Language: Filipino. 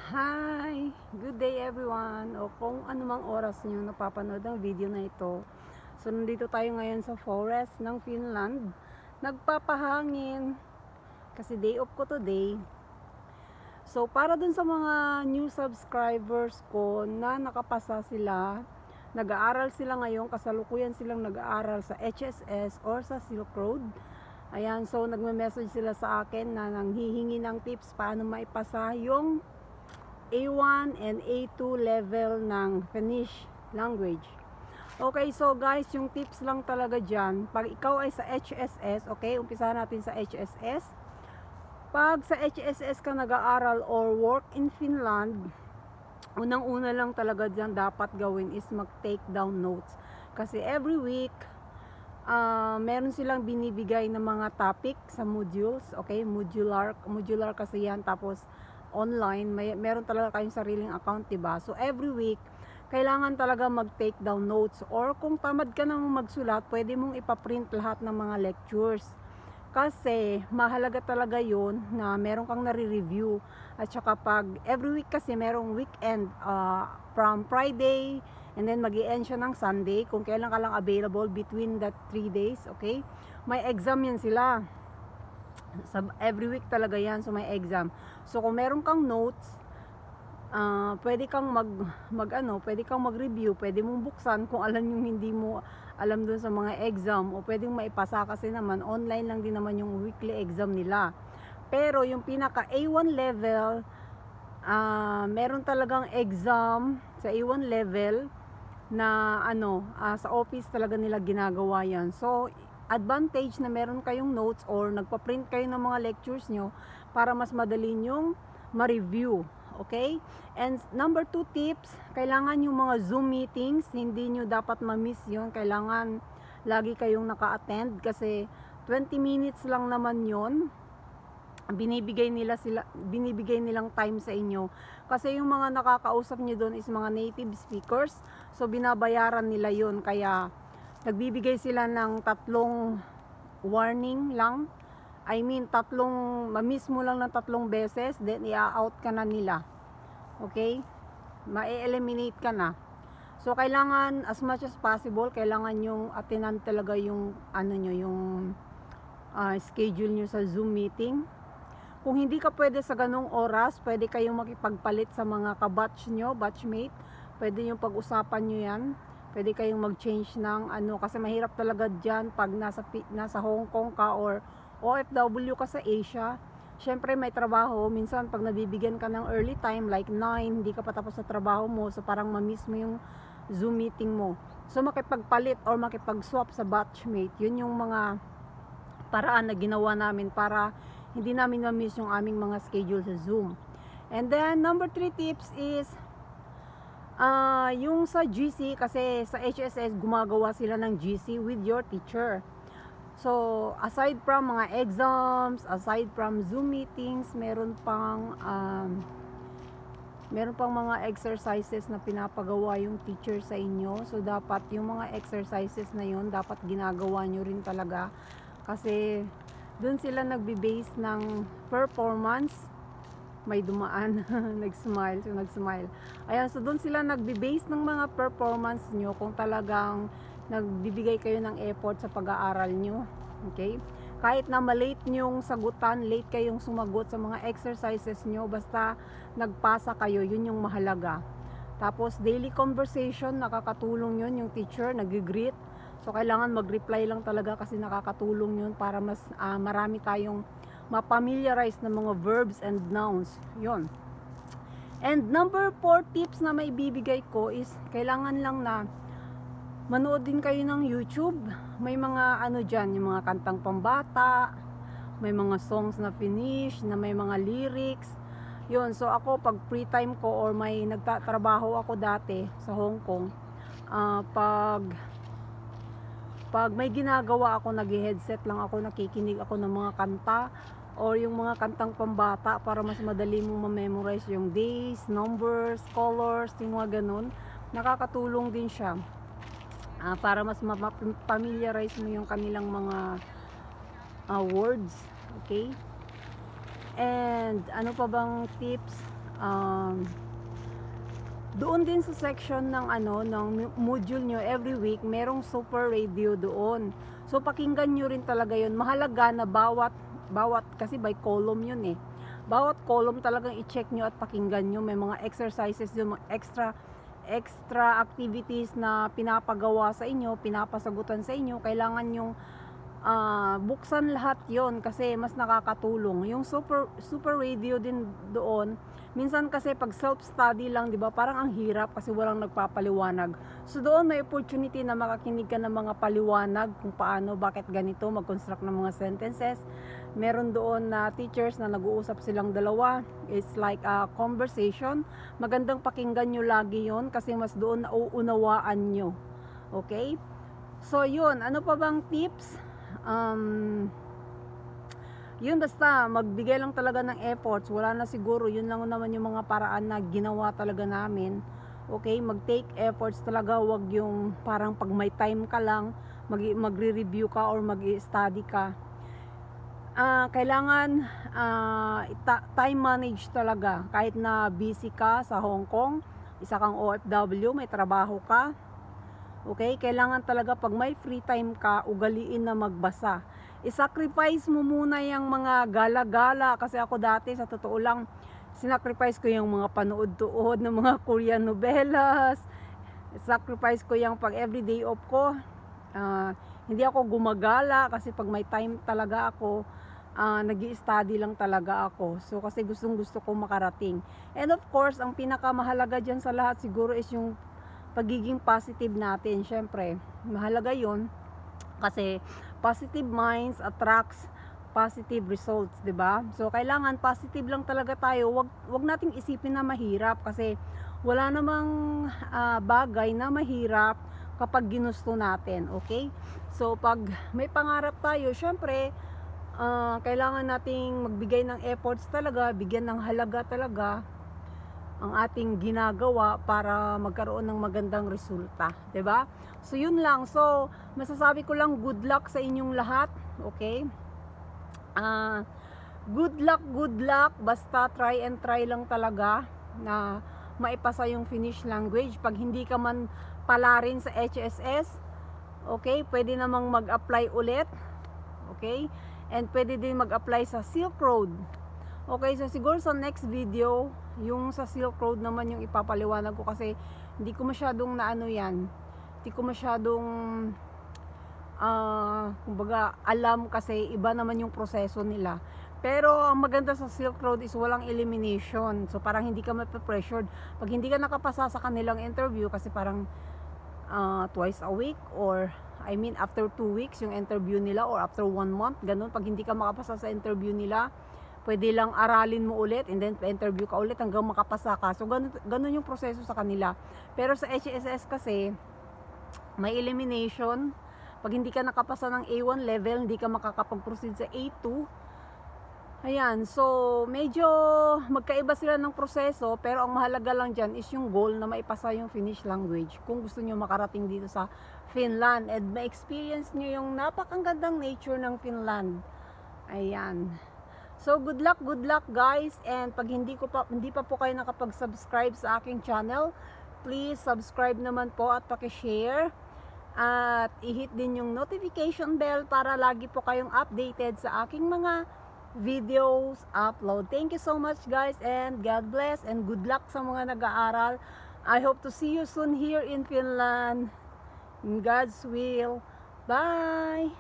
Hi! Good day everyone! O kung anumang oras nyo napapanood ang video na ito. So nandito tayo ngayon sa forest ng Finland. Nagpapahangin kasi day off ko today. So para dun sa mga new subscribers ko na nakapasa sila, nag-aaral sila ngayon, kasalukuyan silang nag-aaral sa HSS or sa Silk Road. Ayan, so nagme-message sila sa akin na nanghihingi ng tips paano maipasa yung A1 and A2 level ng Finnish language. Okay, so guys, yung tips lang talaga dyan, pag ikaw ay sa HSS, okay, umpisa natin sa HSS. Pag sa HSS ka nag-aaral or work in Finland, unang-una lang talaga dyan dapat gawin is mag-take down notes. Kasi every week, meron silang binibigay na mga topic sa modules, okay, modular kasi yan, tapos online, meron talaga kayong sariling account, diba? So every week, kailangan talaga mag-take down notes, or kung tamad ka nang magsulat, pwede mong ipaprint lahat ng mga lectures. Kasi mahalaga talaga yun na meron kang nare-review. At saka pag every week kasi merong weekend, from Friday and then mag-i-end siya ng Sunday, kung kailan ka lang available between that 3 days, okay? May exam yan sila. Every week talaga yan, so may exam. So kung meron kang notes, pwede kang pwede kang mag-review, pwede mong buksan kung alam yung hindi mo alam dun sa mga exam, o pwedeng maipasa kasi naman online lang din naman yung weekly exam nila. Pero yung pinaka A1 level, meron talagang exam sa A1 level na sa office talaga nila ginagawa yan. So advantage na meron kayong notes or nagpa-print kayo ng mga lectures nyo para mas madali nyong ma-review. Okay? And number 2 tips, kailangan yung mga Zoom meetings, hindi nyo dapat ma-miss yun. Kailangan lagi kayong naka-attend kasi 20 minutes lang naman yun. Binibigay nilang time sa inyo. Kasi yung mga nakakausap nyo doon is mga native speakers. So binabayaran nila yun. Kaya nagbibigay sila ng 3 warning lang. I mean, ma-miss mo lang ng 3 beses, then i-out ka na nila. Okay? Ma-eliminate ka na. So, kailangan, as much as possible, kailangan yung attendan talaga yung, schedule nyo sa Zoom meeting. Kung hindi ka pwede sa ganong oras, pwede kayong makipagpalit sa mga kabatch nyo, batchmate. Pwede yung pag-usapan nyo yan. Pwede kayong mag-change ng kasi mahirap talaga dyan pag nasa Hong Kong ka or OFW ka sa Asia. Syempre may trabaho, minsan pag nabibigyan ka ng early time like 9, hindi ka pa tapos sa trabaho mo, so parang ma-miss mo yung Zoom meeting mo. So makipagpalit or makipag-swap sa batchmate, yun yung mga paraan na ginawa namin para hindi namin ma-miss yung aming mga schedule sa Zoom. And then number 3 tips is yung sa GC, kasi sa HSS gumagawa sila ng GC with your teacher. So, aside from mga exams, aside from Zoom meetings, meron pang mga exercises na pinapagawa yung teacher sa inyo. So, dapat yung mga exercises na yun, dapat ginagawa nyo rin talaga. Kasi, dun sila nagbe-base ng performance. May dumaan, nag-smile. Ayan, so dun sila nagbe-base ng mga performance nyo kung talagang nagbibigay kayo ng effort sa pag-aaral nyo. Okay? Kahit na malate nyong sagutan, late kayong sumagot sa mga exercises nyo, basta nagpasa kayo, yun yung mahalaga. Tapos daily conversation, nakakatulong yun, yung teacher nag-greet. So kailangan mag-reply lang talaga kasi nakakatulong yun para mas marami tayong ma-familiarize ng mga verbs and nouns. Yun. And number 4 tips na may bibigay ko is kailangan lang na manood din kayo ng YouTube. May mga dyan, yung mga kantang pambata, may mga songs na Finnish, na may mga lyrics. Yun, so ako pag free time ko or may nagtatrabaho ako dati sa Hong Kong, pag may ginagawa ako, nag-headset lang ako, nakikinig ako ng mga kanta or yung mga kantang pambata para mas madali mong ma-memorize yung days, numbers, colors, yung mga ganun. Nakakatulong din siya. Para mas ma-familiarize mo yung kanilang mga words, okay? And ano pa bang tips? Um, Doon din sa section ng ng module nyo every week, merong super radio doon. So pakinggan nyo rin talaga yun. Mahalaga na bawat kasi by column yun eh. Bawat column talagang i-check nyo at pakinggan nyo. May mga exercises yun, mga extra activities na pinapagawa sa inyo, pinapasagutan sa inyo. Kailangan yung buksan lahat yon kasi mas nakakatulong. Yung super radio din doon, minsan kasi pag self-study lang, di ba, parang ang hirap kasi walang nagpapaliwanag. So doon may opportunity na makakinig ka ng mga paliwanag kung paano, bakit ganito, mag-construct ng mga sentences. Meron doon na teachers na nag-uusap silang dalawa. It's like a conversation. Magandang pakinggan nyo lagi yon kasi mas doon nauunawaan nyo. Okay? So yun, ano pa bang tips? Yun, basta magbigay lang talaga ng efforts. Wala na siguro, yun lang naman yung mga paraan na ginawa talaga namin. Okay, mag-take efforts talaga. Wag yung parang pag may time ka lang magre-review ka or mag-study ka. Kailangan time manage talaga. Kahit na busy ka sa Hong Kong, isa kang OFW, may trabaho ka. Okay, kailangan talaga pag may free time ka, ugaliin na magbasa. I-sacrifice mo muna yung mga gala-gala kasi ako dati sa totoo lang, sinacrifice ko yung mga panood-tuod ng mga Korean novelas. Sacrifice ko yung pag everyday off ko. Hindi ako gumagala kasi pag may time talaga ako, nag-i-study lang talaga ako. So kasi gustong-gusto ko makarating. And of course, ang pinakamahalaga dyan sa lahat siguro is yung pagiging positive natin. Syempre, mahalaga yun kasi positive minds attracts positive results, 'di ba? So kailangan positive lang talaga tayo. Wag nating isipin na mahirap kasi wala namang bagay na mahirap kapag ginusto natin, okay? So pag may pangarap tayo, syempre kailangan nating magbigay ng efforts talaga, bigyan ng halaga talaga ang ating ginagawa para magkaroon ng magandang resulta, 'di ba? So yun lang. So masasabi ko lang, good luck sa inyong lahat, okay? Good luck, basta try and try lang talaga na maipasa yung Finnish language. Pag hindi ka man pala rin sa HSS, okay, pwede namang mag-apply ulit, okay? And pwede din mag-apply sa Silk Road. Okay, so siguro sa next video, yung sa Silk Road naman yung ipapaliwanag ko kasi hindi ko masyadong naano yan. Hindi ko masyadong kumbaga alam kasi iba naman yung proseso nila. Pero ang maganda sa Silk Road is walang elimination. So parang hindi ka mape-pressured. Pag hindi ka nakapasa sa kanilang interview kasi parang twice a week or I mean after 2 weeks yung interview nila or after 1 month, ganun. Pag hindi ka makapasa sa interview nila, pwede lang aralin mo ulit and then pa-interview ka ulit hanggang makapasa ka. So ganun yung proseso sa kanila. Pero sa HSS kasi may elimination. Pag hindi ka nakapasa ng A1 level, hindi ka makakapag-proceed sa A2. Ayan, so medyo magkaiba sila ng proseso, pero ang mahalaga lang dyan is yung goal na maipasa yung Finnish language kung gusto nyo makarating dito sa Finland and ma-experience nyo yung napakagandang nature ng Finland. Ayan. So good luck guys, and pag hindi pa po kayo nakapag-subscribe sa aking channel, please subscribe naman po at paki-share at i-hit din yung notification bell para lagi po kayong updated sa aking mga videos upload. Thank you so much guys, and God bless and good luck sa mga nag-aaral. I hope to see you soon here in Finland. In God's will. Bye!